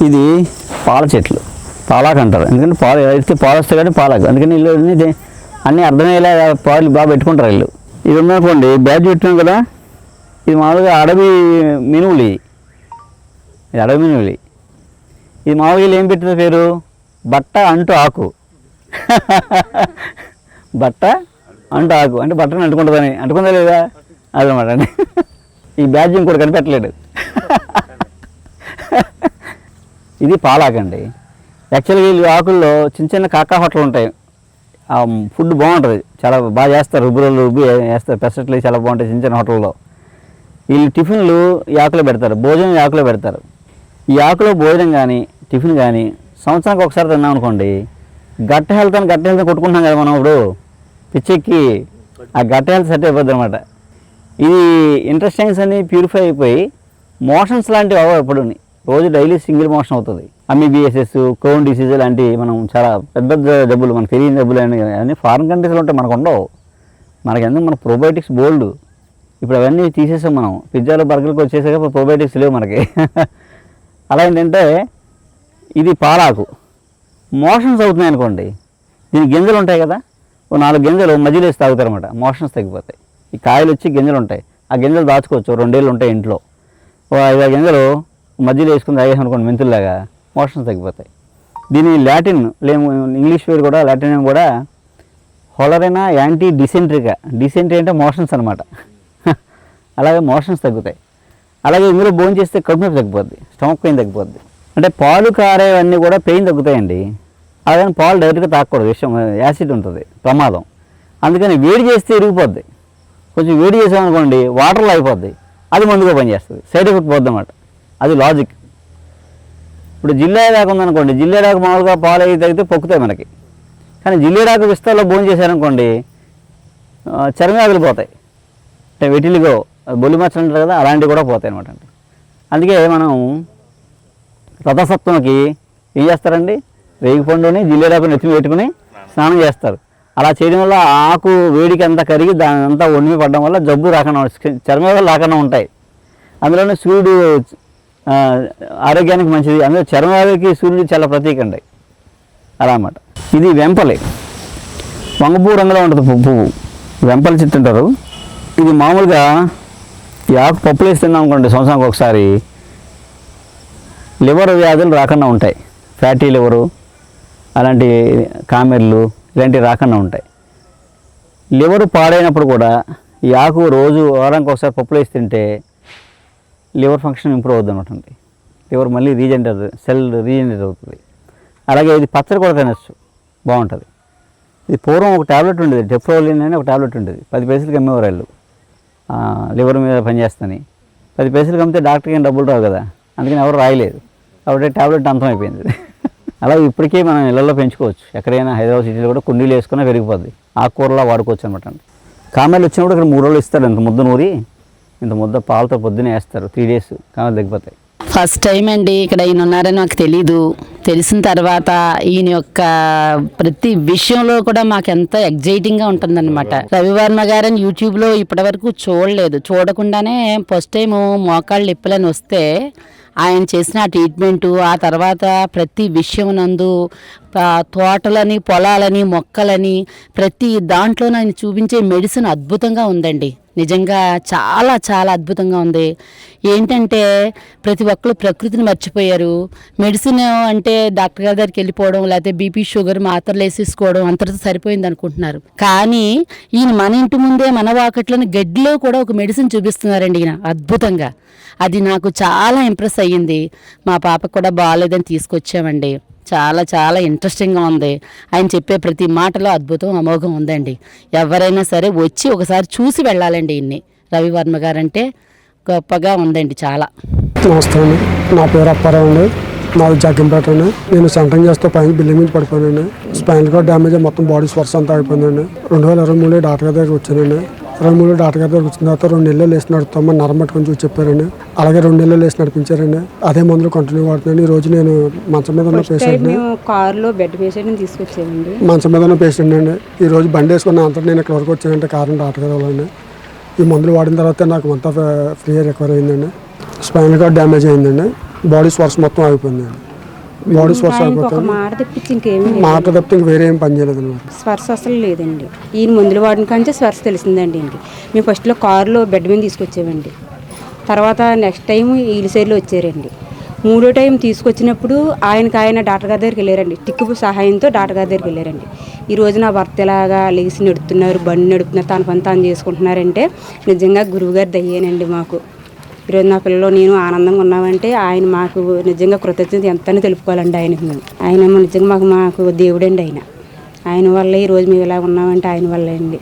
ఇది పాల చెట్లు, పాలాకు అంటారు. ఎందుకంటే పాలు అయితే పాలు వస్తాయి కానీ పాలాకు, అందుకని ఇల్లు అన్నీ అర్థమయ్యేలా పాలు బాగా పెట్టుకుంటారు ఇల్లు. ఇది ఉందనుకోండి, బ్యాచ్ పెట్టాం కదా, ఇది మామూలుగా అడవి మినువులు, ఇది అడవి మినువులు. ఇది మామూలుగా ఏం పెట్టిన పేరు బట్ట అంటు ఆకు. బట్ట అంటు ఆకు అంటే బట్టను అంటుకుంటుందని, అంటుకుందా లేదా అదనమాట అండి. ఈ బ్యాచ్ ఇంకోటి కనిపెట్టలేడు. ఇది పాలాకండి. యాక్చువల్గా ఈ ఆకుల్లో చిన్న చిన్న కాకా హోటల్ ఉంటాయి, ఫుడ్ బాగుంటుంది, చాలా బాగా చేస్తారు, రుబ్బి వేస్తారు, పెసరట్లు చాలా బాగుంటాయి చిన్న చిన్న హోటల్లో. వీళ్ళు టిఫిన్లు ఈ ఆకులో పెడతారు, భోజనం ఈ ఆకులో పెడతారు. ఈ ఆకులో భోజనం కానీ టిఫిన్ కానీ సంవత్సరానికి ఒకసారి తిన్నాం అనుకోండి, గట్ట హెల్త్ కొట్టుకుంటున్నాం కదా మనం ఇప్పుడు పిచ్చెక్కి, ఆ గట్ట హెల్త్ సెట్ అయిపోద్ది అనమాట. ఇది ఇంటెస్టైన్స్ అన్ని ప్యూరిఫై అయిపోయి మోషన్స్ లాంటివి అవ్వవు ఎప్పుడు, రోజు డైలీ సింగిల్ మోషన్ అవుతుంది. అమీబిఎస్ఎస్, క్రోన్ డిసీజ్ లాంటివి మనం చాలా పెద్ద పెద్ద జబ్బులు, మనకు తెలియని జబ్బులు అన్నీ ఫారిన్ కంట్రీస్లో ఉంటాయి, మనకు ఉండవు. మనకి ఎందుకు మన ప్రోబయోటిక్స్ బోల్డ్. ఇప్పుడు అవన్నీ తీసేసాం మనం, పిజ్జాలు బర్గర్కి వచ్చేసాక ఇప్పుడు ప్రోబయోటిక్స్ లేవు మనకి. అలా ఏంటంటే ఇది పాలాకు, మోషన్స్ అవుతున్నాయి అనుకోండి, దీని గింజలు ఉంటాయి కదా, ఓ 4 గింజలు మధ్యలో వేసి తాగుతారన్నమాట, మోషన్స్ తగ్గిపోతాయి. ఈ కాయలు వచ్చి గింజలు ఉంటాయి, ఆ గింజలు దాచుకోవచ్చు, 2 ఏళ్ళు ఉంటాయి ఇంట్లో. ఓ 5 గింజలు మధ్యలో వేసుకుని తాగేసాం అనుకోండి మెంతుల్లాగా, మోషన్స్ తగ్గిపోతాయి. దీని లాటిన్ ఇంగ్లీష్ పేరు కూడా, లాటిన్ నేమ్ కూడా హోలరైనా యాంటీ డిసెంట్రికా. డిసెంట్రీ అంటే మోషన్స్ అనమాట. అలాగే మోషన్స్ తగ్గుతాయి. అలాగే ఇందులో భోజనం చేస్తే కడుపు నొప్పి తగ్గిపోద్ది, స్టమక్ పెయిన్ తగ్గిపోద్ది. అంటే పాలు కారేవన్నీ కూడా పెయిన్ తగ్గుతాయండి. అలాగని పాలు డైరెక్ట్గా తాకూడదు, విషయం యాసిడ్ ఉంటుంది, ప్రమాదం. అందుకని వేడి చేస్తే ఇరిగిపోద్ది. కొంచెం వేడి చేసామనుకోండి వాటర్లో అయిపోద్ది, అది మందుగా పనిచేస్తుంది, సైడ్ ఎఫెక్ట్ పోద్ది అన్నమాట. అది లాజిక్. ఇప్పుడు జిల్లేడాకు ఉందనుకోండి, జిల్లేడాకు మామూలుగా పాలు అవి తగ్గితే పొక్కుతాయి మనకి. కానీ జిల్లేడాకు విస్తారంలో భోజనం చేశారనుకోండి చర్మవ్యాధులు పోతాయి, అంటే వెటిలిగో బొల్లి మచ్చలు అంటారు కదా, అలాంటివి కూడా పోతాయి అనమాట. అందుకే మనం రథసప్తమికి ఏం చేస్తారండి, రేగిపండుని జిల్లేడాకు నెత్తిమి పెట్టుకుని స్నానం చేస్తారు. అలా చేయడం వల్ల ఆకు వేడికి అంతా కరిగి దాని అంతా ఒడిమి పడడం వల్ల జబ్బు రాకుండా, చర్మవ్యాధులు రాకుండా ఉంటాయి. అందులోనే సూర్యుడు ఆరోగ్యానికి మంచిది, అందులో చర్మవ్యాధికి సూర్యుడు చాలా ప్రతీక అండి. అలా అన్నమాట. ఇది వెంపలి, వంగపూ రంగులో ఉంటుంది పువ్వు, వెంపలి చెట్టు అంటారు. ఇది మామూలుగా ఈ ఆకు పప్పులు వేసి తిన్నాం అనుకోండి సంవత్సరానికి ఒకసారి, లివర్ వ్యాధులు రాకుండా ఉంటాయి. ఫ్యాటీ లివరు, అలాంటి కామెర్లు ఇలాంటివి రాకుండా ఉంటాయి. లివర్ పాడైనప్పుడు కూడా ఈ ఆకు రోజు వారానికి ఒకసారి పప్పులు వేసి తింటే లివర్ ఫంక్షన్ ఇంప్రూవ్ అవుతుంది అనమాట. లివర్ మళ్ళీ రీజనరేట్, సెల్ రీజనరేట్ అవుతుంది. అలాగే ఇది పచ్చడి కూడా తినచ్చు, బాగుంటుంది. ఇది పూర్వం ఒక ట్యాబ్లెట్ ఉండేది, డెఫ్రోలిన్ అని ఒక ట్యాబ్లెట్ ఉండేది, 10 పైసలకి అమ్మేవారు వాళ్ళు, లివర్ మీద పనిచేస్తాని. 10 పైసలకి అమ్మితే డాక్టర్కి ఏం డబ్బులు రావు కదా, అందుకని ఎవరు రాయలేదు, కాబట్టి ట్యాబ్లెట్ అంతం అయిపోయింది. అలాగే ఇప్పటికీ మనం ఇళ్లలో పెంచుకోవచ్చు, ఎక్కడైనా హైదరాబాద్ సిటీలో కూడా కుండీలు వేసుకున్నా పెరిగిపోద్ది, ఆకుకూరలా వాడుకోవచ్చు అనమాట. కామెర్లు వచ్చినప్పుడు ఇక్కడ 3 రోజులు ఇస్తారు, ఇంత ముద్ద నూరి ఇంత ముద్ద పాలతో పొద్దునే వేస్తారు, 3 days కామెర్లు తగ్గిపోతాయి. ఫస్ట్ టైం అండి ఇక్కడ ఈయన ఉన్నారని నాకు తెలీదు. తెలిసిన తర్వాత ఈయన యొక్క ప్రతి విషయంలో కూడా మాకు ఎంతో ఎగ్జైటింగ్గా ఉంటుందన్నమాట. రవివర్మ గారని యూట్యూబ్లో ఇప్పటివరకు చూడలేదు, చూడకుండానే ఫస్ట్ టైం మోకాళ్ళు నొప్పులని వస్తే ఆయన చేసిన ట్రీట్మెంటు, ఆ తర్వాత ప్రతి విషయం నందు తోటలని, పొలాలని, మొక్కలని ప్రతి దాంట్లో ఆయన చూపించే మెడిసిన్ అద్భుతంగా ఉందండి. నిజంగా చాలా చాలా అద్భుతంగా ఉంది. ఏంటంటే ప్రతి ఒక్కరు ప్రకృతిని మర్చిపోయారు. మెడిసిన్ అంటే డాక్టర్ గారి దగ్గరికి వెళ్ళిపోవడం, లేకపోతే బీపీ షుగర్ మాత్రలు వేసేసుకోవడం అంతటితో సరిపోయింది అనుకుంటున్నారు. కానీ ఈయన మన ఇంటి ముందే మన వాకట్లోని గడ్డిలో కూడా ఒక మెడిసిన్ చూపిస్తున్నారండి ఈయన అద్భుతంగా. అది నాకు చాలా ఇంప్రెస్ అయ్యింది. మా పాపకు కూడా బాగాలేదని తీసుకొచ్చామండి. చాలా చాలా ఇంట్రెస్టింగ్గా ఉంది. ఆయన చెప్పే ప్రతి మాటలో అద్భుతం, అమోఘం ఉందండి. ఎవరైనా సరే వచ్చి ఒకసారి చూసి వెళ్ళాలండి. ఇన్ని రవివర్మ గారు అంటే గొప్పగా ఉందండి చాలా. నమస్తే అండి, నా పేరు అప్పారావు అండి, నాది జగ్గంపేట అండి. నేను సెంటరింగ్ చేస్తూ పైన బిల్డింగ్ మీద పడిపోయానండి. స్పైనల్ కార్డ్ డ్యామేజ్ అయ్యి మొత్తం బాడీ స్వర్స్ అంతా అయిపోయిందండి. 2023 డాక్టర్ గారి దగ్గరికి వచ్చానండి. 23 డాక్టర్ గారి దగ్గర వచ్చిన తర్వాత 2 నెలలు లేసి నడుపుతామని నరం పట్టుకొని చూసి చెప్పారండి. అలాగే 2 నెలలు లేసి నడిపించారండి. అదే మందులు కంటిన్యూ వాడుతున్నాను. ఈ రోజు నేను మంచం మీద ఉన్న పేషెంట్ని, కారులో బెడ్ పేషెంట్ని తీసుకొచ్చానండి. మంచం మీద ఉన్న పేషెంట్ అండి. ఈ రోజు బండి వేసుకున్న అంతా నేను ఇక్కడ వరకు వచ్చానంటే కారణం డాక్టర్ గారు వాళ్ళండి. ఈ మందులు వాడిన తర్వాత నాకు అంతా ఫ్రీ రికవర్ అయిందండి. స్పైనల్ కార్డ్ డ్యామేజ్ అయిందండి, బాడీ స్వర్స్ మొత్తం అయిపోయిందండి. బాడీ స్పర్శ ఆయనకు ఒక అయిపోతుంది. మాట తెప్పించి ఇంకేమీ లేదు. మాట తప్పితే ఇంక వేరే ఏం పని చేయలేదు అనమాట. స్పర్శ అసలు లేదండి. ఈయన మందులు వాడిన కంటే స్పర్శ తెలిసిందండి ఇంక. మేము ఫస్ట్లో కారులో బెడ్ మీద తీసుకొచ్చామండి. తర్వాత నెక్స్ట్ టైం వీల్ సైడ్లో వచ్చారండి. మూడో టైం తీసుకొచ్చినప్పుడు ఆయన డాక్టర్ గారి దగ్గరికి వెళ్ళారండి. టిక్కు సహాయంతో డాక్టర్ గారి దగ్గరికి వెళ్ళారండి. ఈ రోజు నా భర్త ఎలాగా లేచి నడుపుతున్నారు, బండి నడుపుతున్నారు, తన పని తాను చేసుకుంటున్నారంటే నిజంగా గురువుగారు దయ్యేనండి మాకు. ఈరోజు నా పిల్లలు నేను ఆనందంగా ఉన్నామంటే ఆయన మాకు నిజంగా కృతజ్ఞత ఎంతని తెలుపుకోవాలండి ఆయనకి మేము. ఆయన నిజంగా మాకు దేవుడండి ఆయన. ఆయన వల్లే ఈరోజు మేము ఇలా ఉన్నామంటే ఆయన వల్లే అండి.